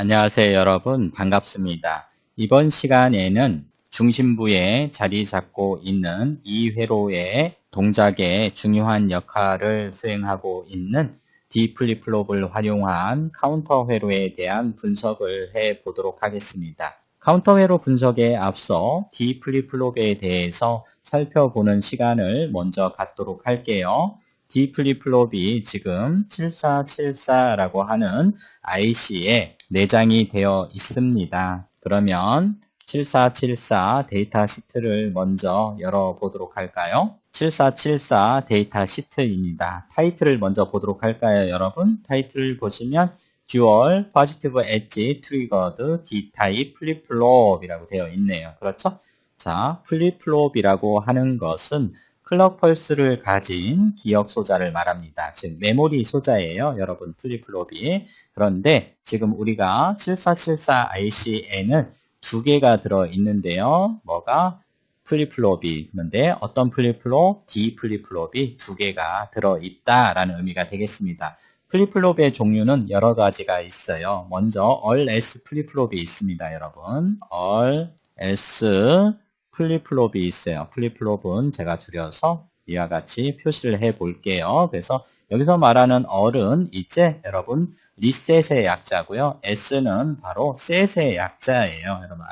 안녕하세요, 여러분. 반갑습니다. 이번 시간에는 중심부에 자리 잡고 있는 이 회로의 동작에 중요한 역할을 수행하고 있는 D 플립플롭을 활용한 카운터 회로에 대한 분석을 해 보도록 하겠습니다. 카운터 회로 분석에 앞서 D 플립플롭에 대해서 살펴보는 시간을 먼저 갖도록 할게요. D 플립플롭이 지금 7474라고 하는 IC에 내장이 되어 있습니다. 그러면 7474 데이터 시트를 먼저 열어보도록 할까요? 7474 데이터 시트입니다. 타이틀을 먼저 보도록 할까요, 여러분? 타이틀을 보시면 듀얼 포지티브 엣지 트리거드 D 타입 플립플롭이라고 되어 있네요. 그렇죠? 자, 플립플롭이라고 하는 것은 클럭 펄스를 가진 기억 소자를 말합니다. 즉 메모리 소자예요, 여러분. 플립플롭이. 그런데 지금 우리가 7474 IC에는 두 개가 들어 있는데요. 뭐가? 플립플롭이 있는데 어떤 플립플롭? D 플립플롭이 두 개가 들어 있다라는 의미가 되겠습니다. 플립플롭의 종류는 여러 가지가 있어요. 먼저 All S 플립플롭이 있습니다, 여러분. All S 플립플롭이 있어요. 플립플롭은 제가 줄여서 이와 같이 표시를 해 볼게요. 그래서 여기서 말하는 all은 이제 여러분 리셋의 약자고요. S는 바로 set의 약자예요. 여러분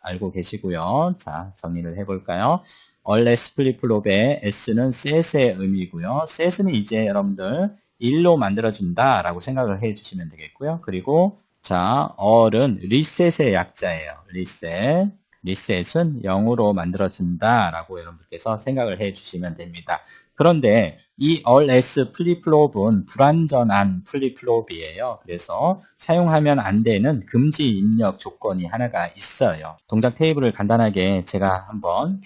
알고 계시고요. 자, 정리를 해 볼까요? all S 플립플롭의 S는 set의 의미고요. set은 이제 여러분들 1로 만들어준다 라고 생각을 해 주시면 되겠고요. 그리고 자, all은 리셋의 약자예요. 리셋은 0으로 만들어준다 라고 여러분들께서 생각을 해 주시면 됩니다. 그런데 이 all S 플립플롭은 불완전한 플립플롭이에요. 그래서 사용하면 안 되는 금지 입력 조건이 하나가 있어요. 동작 테이블을 간단하게 제가 한번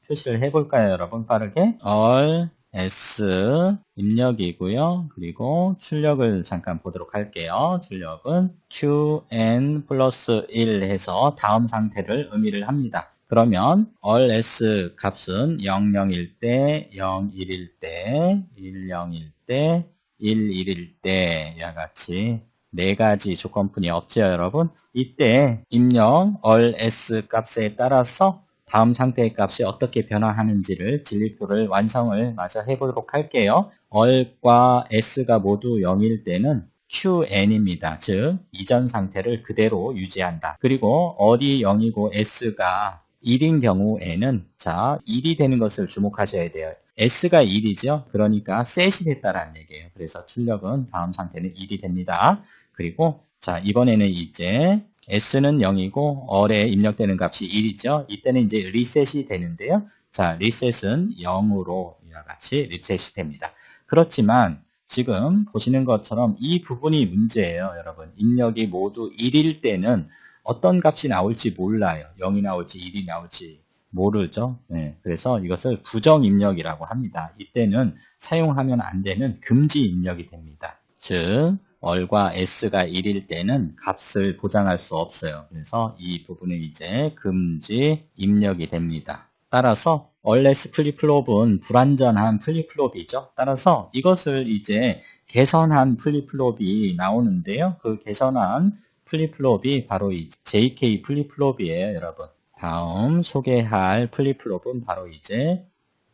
표시를 해볼까요, 여러분? 빠르게. all S 입력이고요. 그리고 출력을 잠깐 보도록 할게요. 출력은 QN 플러스 1 해서 다음 상태를 의미를 합니다. 그러면 all S 값은 00일 때, 01일 때, 10일 때, 11일 때 이와 같이 네 가지 조건뿐이 없죠, 여러분. 이때 입력 all S 값에 따라서 다음 상태의 값이 어떻게 변화하는지를 진리표를 완성을 마저 해보도록 할게요. all과 s가 모두 0일 때는 qn입니다. 즉 이전 상태를 그대로 유지한다. 그리고 all이 0이고 s가 1인 경우에는 자 1이 되는 것을 주목하셔야 돼요. s가 1이죠. 그러니까 set이 됐다라는 얘기예요. 그래서 출력은 다음 상태는 1이 됩니다. 그리고 자 이번에는 이제 S는 0이고 all에 입력되는 값이 1이죠. 이때는 이제 리셋이 되는데요. 자, 리셋은 0으로 이와 같이 리셋이 됩니다. 그렇지만 지금 보시는 것처럼 이 부분이 문제예요, 여러분. 입력이 모두 1일 때는 어떤 값이 나올지 몰라요. 0이 나올지 1이 나올지 모르죠. 네, 그래서 이것을 부정 입력이라고 합니다. 이때는 사용하면 안 되는 금지 입력이 됩니다. 즉 all과 s가 1일 때는 값을 보장할 수 없어요. 그래서 이 부분은 이제 금지 입력이 됩니다. 따라서 all s 플립플롭은 불완전한 플립플롭이죠. 따라서 이것을 이제 개선한 플립플롭이 나오는데요. 그 개선한 플립플롭이 바로 이 JK 플립플롭이에요, 여러분. 다음 소개할 플립플롭은 바로 이제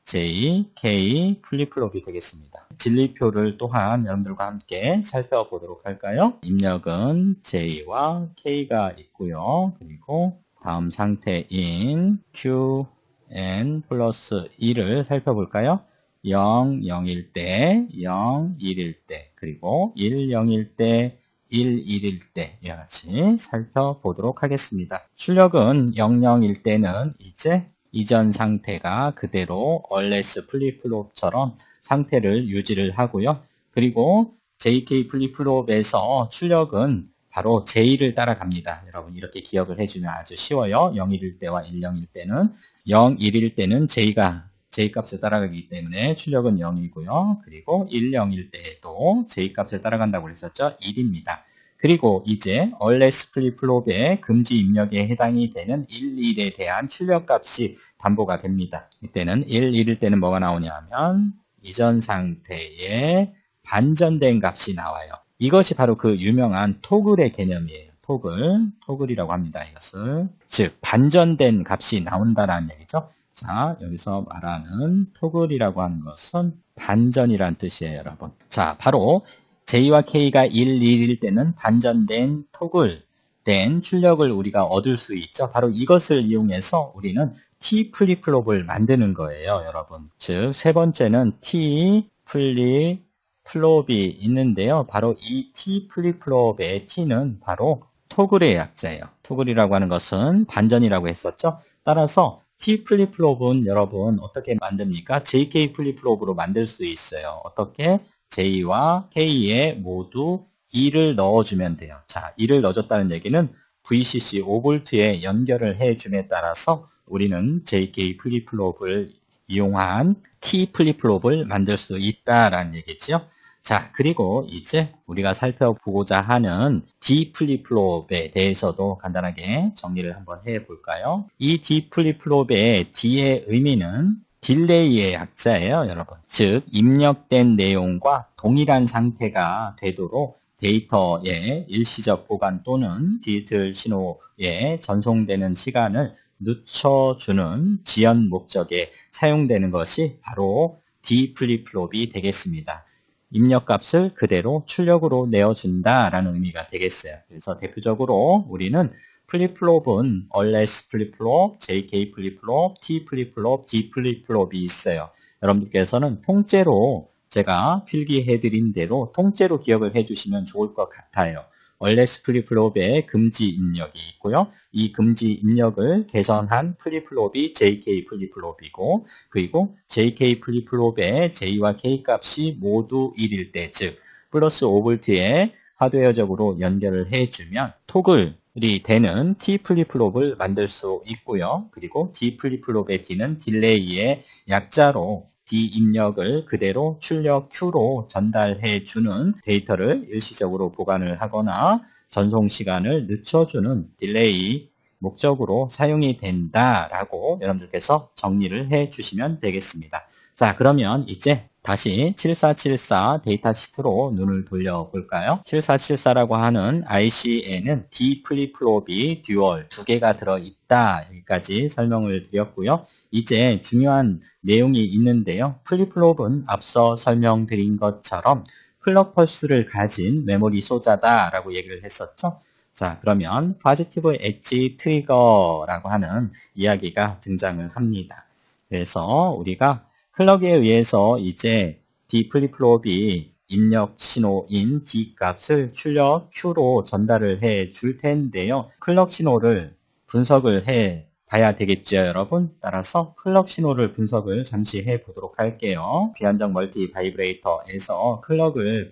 JK 플립플롭이 되겠습니다. 진리표를 또한 여러분들과 함께 살펴보도록 할까요? 입력은 J와 K가 있고요. 그리고 다음 상태인 QN 플러스 2를 살펴볼까요? 0, 0일 때, 0, 1일 때, 그리고 1, 0일 때, 1, 1일 때 이와 같이 살펴보도록 하겠습니다. 출력은 0, 0일 때는 이제 이전 상태가 그대로 all S 플립플롭처럼 상태를 유지를 하고요. 그리고 JK 플립플롭에서 출력은 바로 J를 따라갑니다. 여러분 이렇게 기억을 해주면 아주 쉬워요. 0일일 때와 10일 때는 0일일 때는 J 값을 따라가기 때문에 출력은 0이고요. 그리고 10일 때도 J 값을 따라간다고 했었죠. 1입니다. 그리고 이제 all S 플립플롭의 금지 입력에 해당이 되는 1, 1에 대한 출력값이 담보가 됩니다. 이때는 1, 1일 때는 뭐가 나오냐면 이전 상태에 반전된 값이 나와요. 이것이 바로 그 유명한 토글의 개념이에요. 토글이라고 합니다. 이것을. 즉, 반전된 값이 나온다라는 얘기죠. 자, 여기서 말하는 토글이라고 하는 것은 반전이란 뜻이에요, 여러분. 자, 바로 J와 K가 1, 1일 때는 반전된 토글된 출력을 우리가 얻을 수 있죠. 바로 이것을 이용해서 우리는 T 플립플롭을 만드는 거예요, 여러분. 즉, 세 번째는 T 플립플롭이 있는데요. 바로 이 T 플립플롭의 T는 바로 토글의 약자예요. 토글이라고 하는 것은 반전이라고 했었죠. 따라서 T 플립플롭은 여러분 어떻게 만듭니까? JK 플립플롭으로 만들 수 있어요. 어떻게? J와 K에 모두 2를 넣어주면 돼요. 자, 2를 넣어줬다는 얘기는 VCC 5V에 연결을 해줌에 따라서 우리는 JK 플립플롭을 이용한 T 플립플롭을 만들 수 있다라는 얘기죠. 자, 그리고 이제 우리가 살펴보고자 하는 D 플립플롭에 대해서도 간단하게 정리를 한번 해볼까요? 이 D 플립플롭의 D의 의미는 딜레이의 약자예요, 여러분. 즉, 입력된 내용과 동일한 상태가 되도록 데이터의 일시적 보관 또는 디지털 신호에 전송되는 시간을 늦춰주는 지연 목적에 사용되는 것이 바로 D 플립플롭이 되겠습니다. 입력값을 그대로 출력으로 내어준다라는 의미가 되겠어요. 그래서 대표적으로 우리는 플립플롭은 얼레스 플립플롭, JK 플립플롭, T 플립플롭, D 플립플롭이 있어요. 여러분들께서는 통째로 제가 필기해드린 대로 통째로 기억을 해주시면 좋을 것 같아요. 얼레스 플립플롭에 금지 입력이 있고요. 이 금지 입력을 개선한 플립플롭이 JK 플립플롭이고, 그리고 JK 플립플롭의 J와 K 값이 모두 1일 때, 즉 플러스 5V에 하드웨어적으로 연결을 해주면 토글이 되는 T 플립플롭을 만들 수 있고요. 그리고 D 플립플롭의 D는 딜레이의 약자로 D 입력을 그대로 출력 Q로 전달해주는 데이터를 일시적으로 보관을 하거나 전송 시간을 늦춰주는 딜레이 목적으로 사용이 된다라고 여러분들께서 정리를 해주시면 되겠습니다. 자, 그러면 이제 다시 7474 데이터 시트로 눈을 돌려볼까요? 7474라고 하는 IC에는 D 플립플롭이 듀얼 2개가 들어있다. 여기까지 설명을 드렸고요. 이제 중요한 내용이 있는데요. 플립플롭은 앞서 설명드린 것처럼 클럭 펄스를 가진 메모리 소자다라고 얘기를 했었죠. 자, 그러면 포지티브 엣지 트리거라고 하는 이야기가 등장을 합니다. 그래서 우리가 클럭에 의해서 이제 D 플립플롭이 입력 신호인 D 값을 출력 Q로 전달을 해 줄 텐데요. 클럭 신호를 분석을 해 봐야 되겠죠, 여러분. 따라서 클럭 신호를 분석을 잠시 해 보도록 할게요. 비한정 멀티 바이브레이터에서 클럭을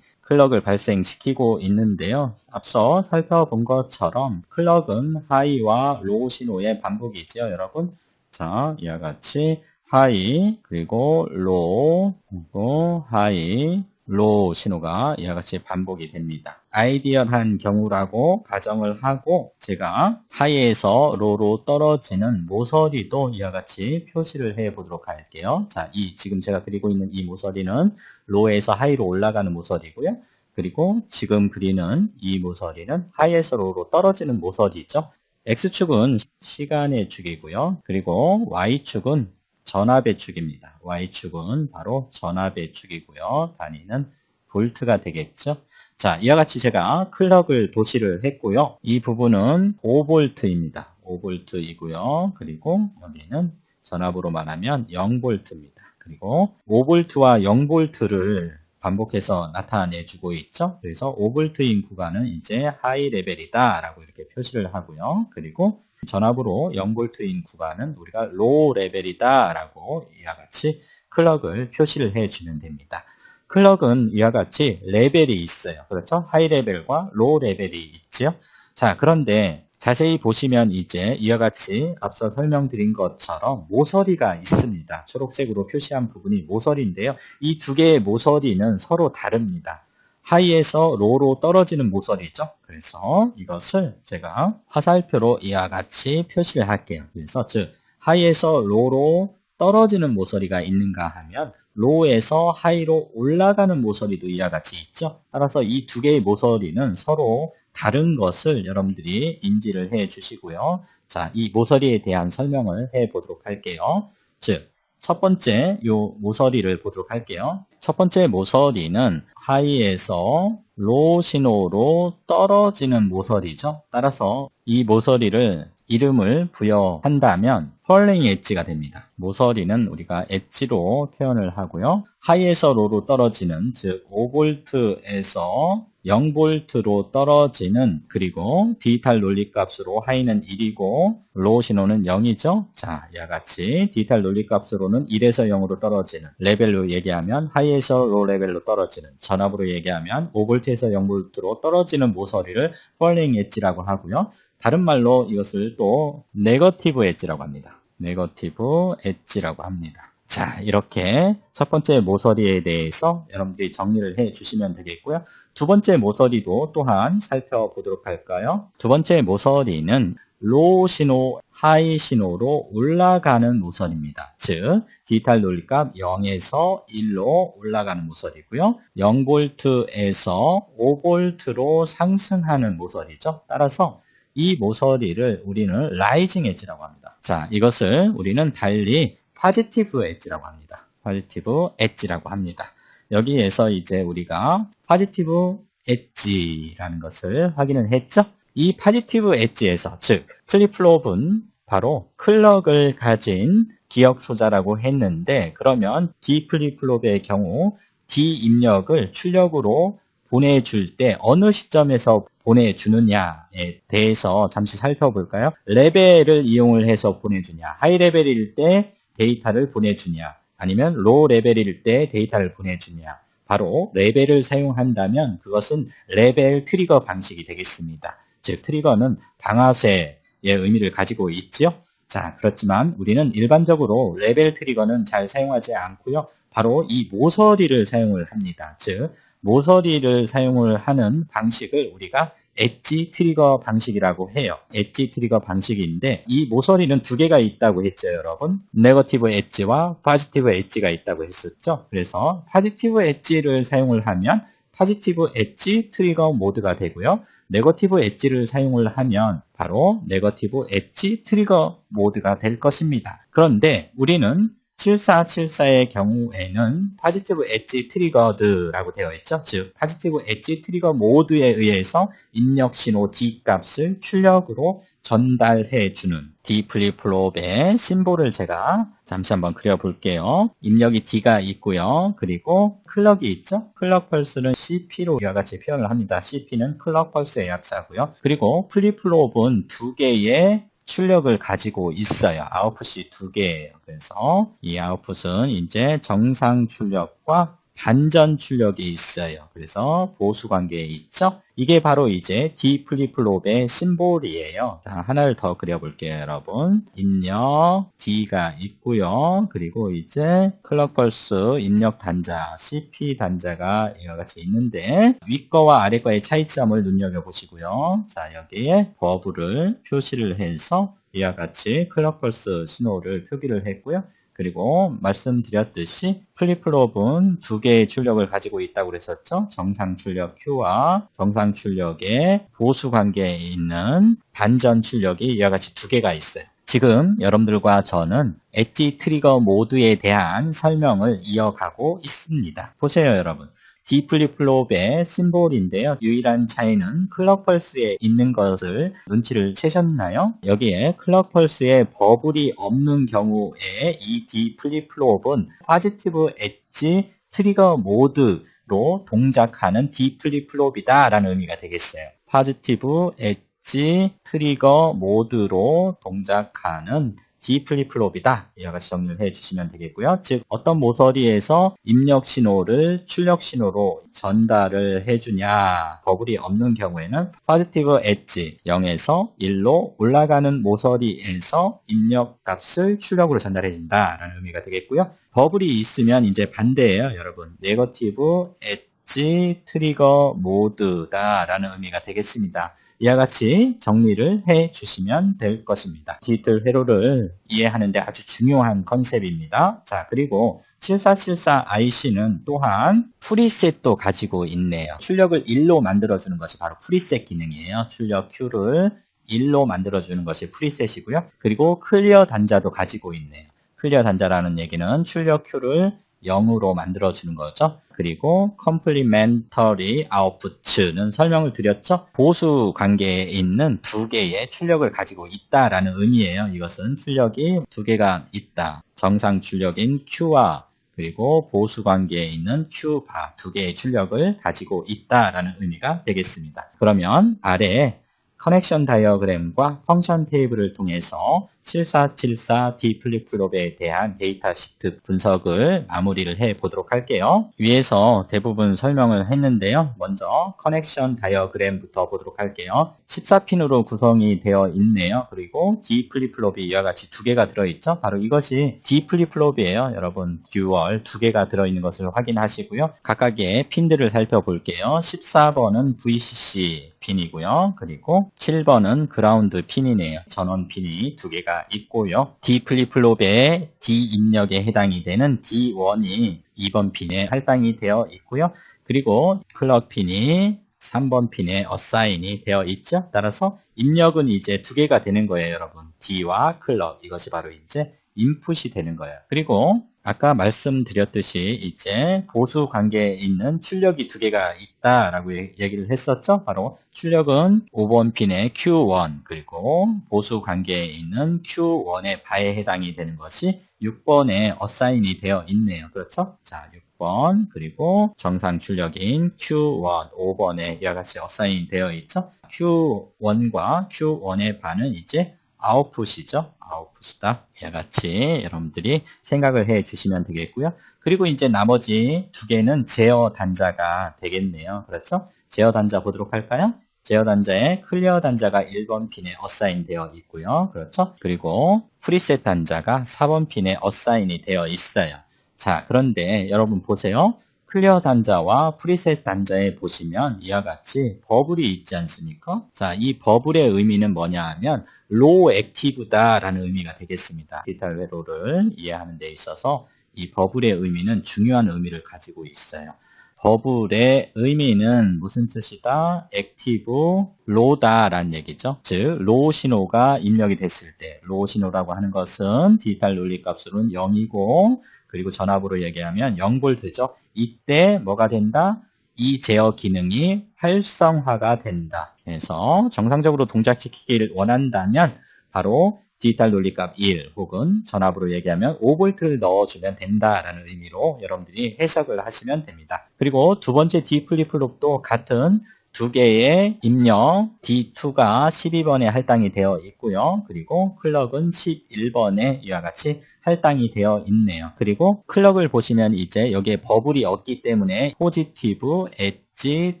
발생시키고 있는데요. 앞서 살펴본 것처럼 클럭은 하이와 로우 신호의 반복이죠, 여러분. 자, 이와 같이 하이, 그리고 로우, 그리고 하이, 로우 신호가 이와 같이 반복이 됩니다. 아이디얼한 경우라고 가정을 하고 제가 하이에서 로우로 떨어지는 모서리도 이와 같이 표시를 해 보도록 할게요. 자, 지금 제가 그리고 있는 이 모서리는 로우에서 하이로 올라가는 모서리고요. 그리고 지금 그리는 이 모서리는 하이에서 로우로 떨어지는 모서리죠. X축은 시간의 축이고요. 그리고 Y축은 전압의 축입니다. Y축은 바로 전압의 축이고요. 단위는 볼트가 되겠죠. 자, 이와 같이 제가 클럭을 도시를 했고요. 이 부분은 5V입니다. 5V이고요. 그리고 여기는 전압으로 말하면 0V입니다. 그리고 5V와 0V를 반복해서 나타내주고 있죠. 그래서 5V인 구간은 이제 하이 레벨이다 라고 이렇게 표시를 하고요. 그리고 전압으로 0V인 구간은 우리가 로우 레벨이다 라고 이와 같이 클럭을 표시를 해주면 됩니다. 클럭은 이와 같이 레벨이 있어요. 그렇죠? 하이 레벨과 로우 레벨이 있죠. 자, 그런데 자세히 보시면 이제 이와 같이 앞서 설명드린 것처럼 모서리가 있습니다. 초록색으로 표시한 부분이 모서리인데요. 이 두 개의 모서리는 서로 다릅니다. 하이에서 로우로 떨어지는 모서리죠. 그래서 이것을 제가 화살표로 이와 같이 표시를 할게요. 그래서 즉 하이에서 로우로 떨어지는 모서리가 있는가 하면 로에서 하이로 올라가는 모서리도 이와 같이 있죠. 따라서 이 두 개의 모서리는 서로 다른 것을 여러분들이 인지를 해 주시고요. 자, 이 모서리에 대한 설명을 해 보도록 할게요. 즉, 첫 번째 요 모서리를 보도록 할게요. 첫 번째 모서리는 하이에서 로 신호로 떨어지는 모서리죠. 따라서 이 모서리를 이름을 부여한다면 falling 엣지가 됩니다. 모서리는 우리가 엣지로 표현을 하고요. 하이에서 로로 떨어지는, 즉 5V에서 0V로 떨어지는, 그리고 디지털 논리값으로 하이는 1이고 로 신호는 0이죠. 자, 이와 같이 디지털 논리값으로는 1에서 0으로 떨어지는, 레벨로 얘기하면 하이에서 로 레벨로 떨어지는, 전압으로 얘기하면 5V에서 0V로 떨어지는 모서리를 falling 엣지라고 하고요. 다른 말로 이것을 또 네거티브 엣지라고 합니다. 네거티브 엣지라고 합니다. 자, 이렇게 첫 번째 모서리에 대해서 여러분들이 정리를 해 주시면 되겠고요. 두 번째 모서리도 또한 살펴보도록 할까요? 두 번째 모서리는 로 신호, 하이 신호로 올라가는 모서리입니다. 즉, 디지털 논리값 0에서 1로 올라가는 모서리고요. 0V에서 5V로 상승하는 모서리죠. 따라서 이 모서리를 우리는 라이징 엣지라고 합니다. 자, 이것을 우리는 달리 포지티브 엣지라고 합니다. 포지티브 엣지라고 합니다. 여기에서 이제 우리가 포지티브 엣지라는 것을 확인을 했죠. 이 포지티브 엣지에서, 즉 플립플롭은 바로 클럭을 가진 기억 소자라고 했는데, 그러면 D 플립플롭의 경우 D 입력을 출력으로 보내줄 때 어느 시점에서 보내주느냐에 대해서 잠시 살펴볼까요? 레벨을 이용을 해서 보내주냐, 하이 레벨일 때 데이터를 보내주냐, 아니면 로 레벨일 때 데이터를 보내주냐. 바로 레벨을 사용한다면 그것은 레벨 트리거 방식이 되겠습니다. 즉 트리거는 방아쇠의 의미를 가지고 있죠. 자, 그렇지만 우리는 일반적으로 레벨 트리거는 잘 사용하지 않고요. 바로 이 모서리를 사용을 합니다. 즉 모서리를 사용을 하는 방식을 우리가 엣지 트리거 방식이라고 해요. 엣지 트리거 방식인데 이 모서리는 두 개가 있다고 했죠, 여러분. 네거티브 엣지와 포지티브 엣지가 있다고 했었죠. 그래서 포지티브 엣지를 사용을 하면 포지티브 엣지 트리거 모드가 되고요. 네거티브 엣지를 사용을 하면 바로 네거티브 엣지 트리거 모드가 될 것입니다. 그런데 우리는 7474의 경우에는 포지티브 엣지 트리거드라고 되어 있죠. 즉 포지티브 엣지 트리거 모드에 의해서 입력 신호 D 값을 출력으로 전달해 주는 D 플립플롭의 심볼을 제가 잠시 한번 그려볼게요. 입력이 D가 있고요. 그리고 클럭이 있죠. 클럭 펄스는 CP로 이와 같이 표현을 합니다. CP는 클럭 펄스의 약자고요. 그리고 플립플롭은 두 개의 출력을 가지고 있어요. 아웃풋이 두 개예요. 그래서 이 아웃풋은 이제 정상 출력과 반전 출력이 있어요. 그래서 보수 관계에 있죠. 이게 바로 이제 D 플립플롭의 심볼이에요. 자, 하나를 더 그려볼게요, 여러분. 입력 D가 있고요. 그리고 이제 클럭 펄스 입력 단자 CP 단자가 이와 같이 있는데 윗거와 아랫거의 차이점을 눈여겨보시고요. 자, 여기에 버브를 표시를 해서 이와 같이 클럭 펄스 신호를 표기를 했고요. 그리고 말씀드렸듯이 플립플롭은 두 개의 출력을 가지고 있다고 그랬었죠. 정상 출력 Q와 정상 출력의 보수 관계에 있는 반전 출력이 이와 같이 두 개가 있어요. 지금 여러분들과 저는 엣지 트리거 모드에 대한 설명을 이어가고 있습니다. 보세요, 여러분. D 플립플롭의 심볼인데요. 유일한 차이는 클럭 펄스에 있는 것을 눈치를 채셨나요? 여기에 클럭 펄스에 버블이 없는 경우에 이 D 플립플롭은 포지티브 엣지 트리거 모드로 동작하는 D 플립플롭이다 라는 의미가 되겠어요. 포지티브 엣지 트리거 모드로 동작하는 D 플립플롭이다. 이와 같이 정리를 해주시면 되겠고요. 즉 어떤 모서리에서 입력 신호를 출력 신호로 전달을 해주냐, 버블이 없는 경우에는 포지티브 엣지 0에서 1로 올라가는 모서리에서 입력 값을 출력으로 전달해준다라는 의미가 되겠고요. 버블이 있으면 이제 반대예요, 여러분. 네거티브 엣지 트리거 모드다라는 의미가 되겠습니다. 이와 같이 정리를 해 주시면 될 것입니다. 디지털 회로를 이해하는 데 아주 중요한 컨셉입니다. 자, 그리고 7474IC는 또한 프리셋도 가지고 있네요. 출력을 1로 만들어주는 것이 바로 프리셋 기능이에요. 출력 Q를 1로 만들어주는 것이 프리셋이고요. 그리고 클리어 단자도 가지고 있네요. 클리어 단자라는 얘기는 출력 Q를 0으로 만들어주는 거죠. 그리고 complementary output는 설명을 드렸죠. 보수 관계에 있는 두 개의 출력을 가지고 있다라는 의미예요. 이것은 출력이 두 개가 있다. 정상 출력인 Q와 그리고 보수 관계에 있는 Q바 두 개의 출력을 가지고 있다라는 의미가 되겠습니다. 그러면 아래에 커넥션 다이어그램과 펑션 테이블을 통해서 7474D 플립플롭에 대한 데이터 시트 분석을 마무리를 해 보도록 할게요. 위에서 대부분 설명을 했는데요. 먼저 커넥션 다이어그램부터 보도록 할게요. 14핀으로 구성이 되어 있네요. 그리고 D 플립플롭이 이와 같이 두 개가 들어있죠. 바로 이것이 D 플립플롭이에요. 여러분 듀얼 두 개가 들어있는 것을 확인하시고요. 각각의 핀들을 살펴볼게요. 14번은 VCC 핀이고요. 그리고 7번은 그라운드 핀이네요. 전원 핀이 두 개가 있고요. D 플립플롭의 D 입력에 해당이 되는 D1이 2번 핀에 할당이 되어 있고요. 그리고 클럭 핀이 3번 핀에 어사인이 되어 있죠. 따라서 입력은 이제 두 개가 되는 거예요, 여러분. D와 클럭 이것이 바로 이제 인풋이 되는 거예요. 그리고 아까 말씀드렸듯이 이제 보수 관계에 있는 출력이 두 개가 있다라고 얘기를 했었죠. 바로 출력은 5번 핀의 Q1 그리고 보수 관계에 있는 Q1의 바에 해당이 되는 것이 6번에 어사인이 되어 있네요. 그렇죠? 자, 6번 그리고 정상 출력인 Q1 5번에 이와 같이 어사인이 되어 있죠. Q1과 Q1의 바는 이제 아웃풋이죠. 아웃풋이다. 이와 같이 여러분들이 생각을 해 주시면 되겠고요. 그리고 이제 나머지 두 개는 제어 단자가 되겠네요. 그렇죠? 제어 단자 보도록 할까요? 제어 단자에 클리어 단자가 1번 핀에 어사인 되어 있고요. 그렇죠? 그리고 프리셋 단자가 4번 핀에 어사인이 되어 있어요. 자, 그런데 여러분 보세요. 클리어 단자와 프리셋 단자에 보시면 이와 같이 버블이 있지 않습니까? 자, 이 버블의 의미는 뭐냐 하면 low active다라는 의미가 되겠습니다. 디지털 회로를 이해하는 데 있어서 이 버블의 의미는 중요한 의미를 가지고 있어요. 버블의 의미는 무슨 뜻이다? 액티브 로다라는 얘기죠. 즉, 로 신호가 입력이 됐을 때, 로 신호라고 하는 것은 디지털 논리 값으로는 0이고, 그리고 전압으로 얘기하면 0V죠. 이때 뭐가 된다? 이 제어 기능이 활성화가 된다. 그래서 정상적으로 동작시키기를 원한다면 바로 디지털 논리값 1 혹은 전압으로 얘기하면 5V를 넣어주면 된다라는 의미로 여러분들이 해석을 하시면 됩니다. 그리고 두 번째 D 플립플롭도 같은 두 개의 입력 D2가 12번에 할당이 되어 있고요. 그리고 클럭은 11번에 이와 같이 할당이 되어 있네요. 그리고 클럭을 보시면 이제 여기에 버블이 없기 때문에 포지티브 엣지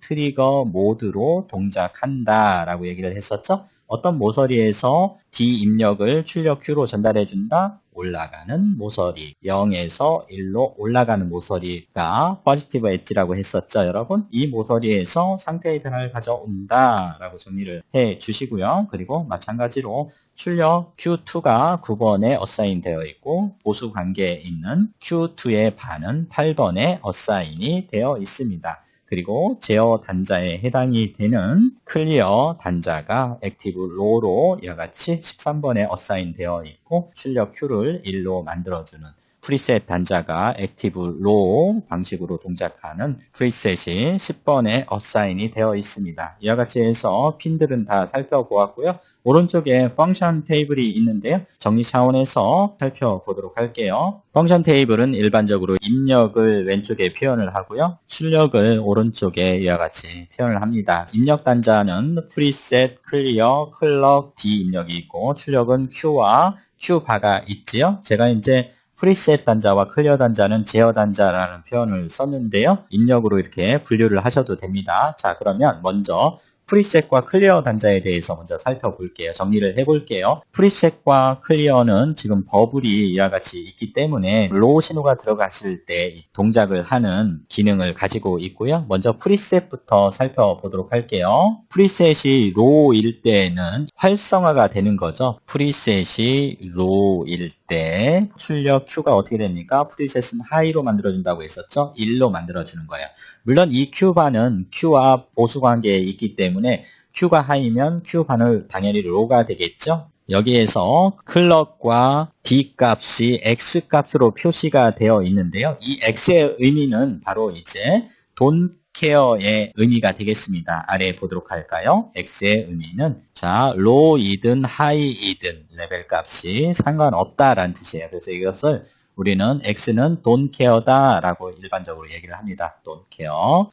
트리거 모드로 동작한다 라고 얘기를 했었죠. 어떤 모서리에서 D 입력을 출력 Q로 전달해준다? 올라가는 모서리. 0에서 1로 올라가는 모서리가 포지티브 엣지라고 했었죠, 여러분? 이 모서리에서 상태의 변화를 가져온다 라고 정리를 해 주시고요. 그리고 마찬가지로 출력 Q2가 9번에 어사인 되어 있고 보수 관계에 있는 Q2의 반은 8번에 어사인이 되어 있습니다. 그리고 제어 단자에 해당이 되는 클리어 단자가 액티브 로로 이와 같이 13번에 어사인 되어 있고 출력 Q를 1로 만들어주는 프리셋 단자가 액티브 로 방식으로 동작하는 프리셋이 10번에 어사인이 되어 있습니다. 이와 같이 해서 핀들은 다 살펴보았고요. 오른쪽에 펑션 테이블이 있는데요. 정리 차원에서 살펴보도록 할게요. 펑션 테이블은 일반적으로 입력을 왼쪽에 표현을 하고요. 출력을 오른쪽에 이와 같이 표현을 합니다. 입력 단자는 프리셋, 클리어, 클럭, D 입력이 있고 출력은 Q와 Q바가 있지요. 제가 이제 프리셋 단자와 클리어 단자는 제어 단자라는 표현을 썼는데요. 입력으로 이렇게 분류를 하셔도 됩니다. 자, 그러면 먼저 프리셋과 클리어 단자에 대해서 먼저 살펴볼게요. 정리를 해볼게요. 프리셋과 클리어는 지금 버블이 이와 같이 있기 때문에 로우 신호가 들어갔을 때 동작을 하는 기능을 가지고 있고요. 먼저 프리셋부터 살펴보도록 할게요. 프리셋이 로우일 때는 활성화가 되는 거죠. 프리셋이 로우일 때 출력 Q가 어떻게 됩니까? 프리셋은 하이로 만들어준다고 했었죠? 1로 만들어주는 거예요. 물론 이 Q바는 Q와 보수 관계에 있기 때문에 Q가 하이면 Q바는 당연히 로우가 되겠죠? 여기에서 클럭과 D 값이 X 값으로 표시가 되어 있는데요. 이 X의 의미는 바로 이제 돈 케어의 의미가 되겠습니다. 아래 보도록 할까요? X의 의미는 자, 로우이든 하이이든 레벨 값이 상관없다라는 뜻이에요. 그래서 이것을 우리는 X는 don't care다 라고 일반적으로 얘기를 합니다. don't care.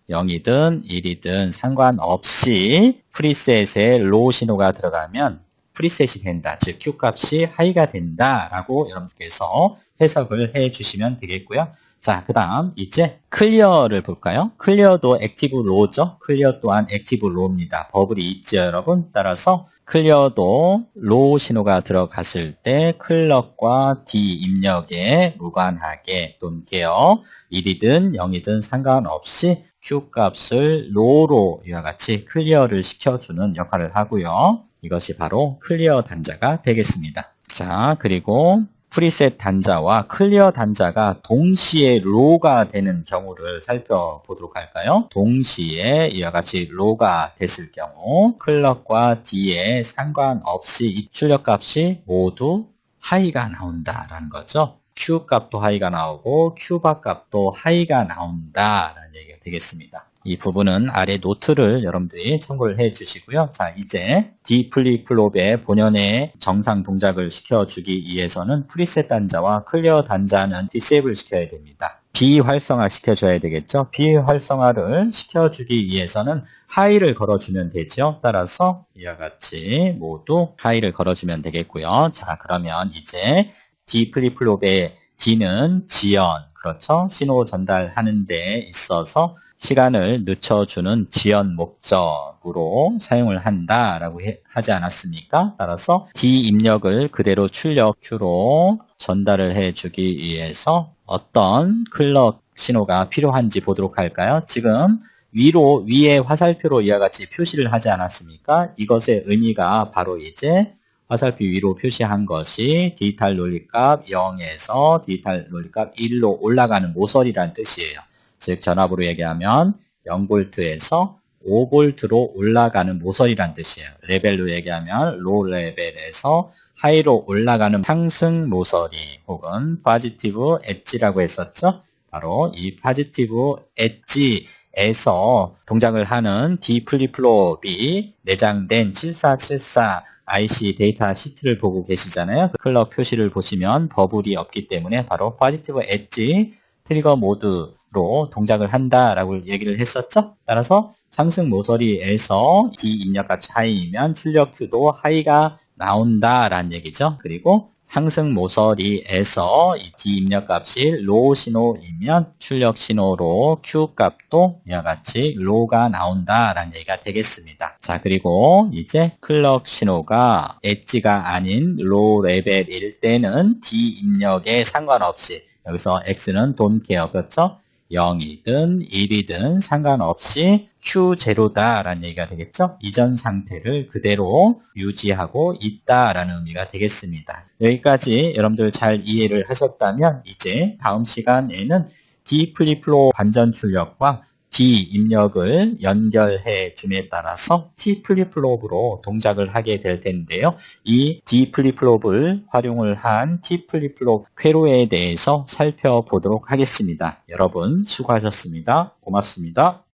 0이든 1이든 상관없이 프리셋에 로우 신호가 들어가면 프리셋이 된다. 즉 Q 값이 하이가 된다 라고 여러분께서 해석을 해 주시면 되겠고요. 자, 그 다음 이제 클리어를 볼까요? 클리어도 액티브 로우죠. 클리어 또한 액티브 로우입니다. 버블이 있죠, 여러분. 따라서 클리어도 로우 신호가 들어갔을 때 클럭과 D 입력에 무관하게 don't care 1이든 0이든 상관없이 Q 값을 로우로 이와 같이 클리어를 시켜주는 역할을 하고요. 이것이 바로 클리어 단자가 되겠습니다. 자, 그리고 프리셋 단자와 클리어 단자가 동시에 로우가 되는 경우를 살펴보도록 할까요? 동시에 이와 같이 로우가 됐을 경우 클럭과 D에 상관없이 이 출력 값이 모두 하이가 나온다라는 거죠. Q 값도 하이가 나오고 Q바 값도 하이가 나온다라는 얘기가 되겠습니다. 이 부분은 아래 노트를 여러분들이 참고를 해 주시고요. 자, 이제 D 플립플롭의 본연의 정상 동작을 시켜주기 위해서는 프리셋 단자와 클리어 단자는 디세이블 시켜야 됩니다. 비활성화 시켜줘야 되겠죠. 비활성화를 시켜주기 위해서는 하이를 걸어주면 되죠. 따라서 이와 같이 모두 하이를 걸어주면 되겠고요. 자, 그러면 이제 D 플립플롭의 D는 지연, 그렇죠. 신호 전달하는 데 있어서 시간을 늦춰주는 지연 목적으로 사용을 한다라고 하지 않았습니까? 따라서 D 입력을 그대로 출력 Q로 전달을 해주기 위해서 어떤 클럭 신호가 필요한지 보도록 할까요? 지금 위에 화살표로 이와 같이 표시를 하지 않았습니까? 이것의 의미가 바로 이제 화살표 위로 표시한 것이 디지털 논리값 0에서 디지털 논리값 1로 올라가는 모서리라는 뜻이에요. 즉 전압으로 얘기하면 0V에서 5V로 올라가는 모서리란 뜻이에요. 레벨로 얘기하면 로우 레벨에서 하이로 올라가는 상승 모서리 혹은 포지티브 엣지라고 했었죠. 바로 이 포지티브 엣지에서 동작을 하는 D 플립플롭이 내장된 7474 IC 데이터 시트를 보고 계시잖아요. 클럭 표시를 보시면 버블이 없기 때문에 바로 포지티브 엣지 트리거 모드로 동작을 한다라고 얘기를 했었죠. 따라서 상승 모서리에서 D 입력값이 하이이면 출력 Q도 하이가 나온다라는 얘기죠. 그리고 상승 모서리에서 이 D 입력값이 로우 신호이면 출력 신호로 Q 값도 이와 같이 로우가 나온다라는 얘기가 되겠습니다. 자, 그리고 이제 클럭 신호가 엣지가 아닌 로우 레벨일 때는 D 입력에 상관없이 여기서 X는 don't care, 그렇죠? 0이든 1이든 상관없이 Q0다라는 얘기가 되겠죠? 이전 상태를 그대로 유지하고 있다라는 의미가 되겠습니다. 여기까지 여러분들 잘 이해를 하셨다면 이제 다음 시간에는 D 플립플롭 반전 출력과 D 입력을 연결해 줌에 따라서 T 플립플롭으로 동작을 하게 될 텐데요. 이 D 플립플롭을 활용을 한 T 플립플롭 쾌로에 대해서 살펴보도록 하겠습니다. 여러분 수고하셨습니다. 고맙습니다.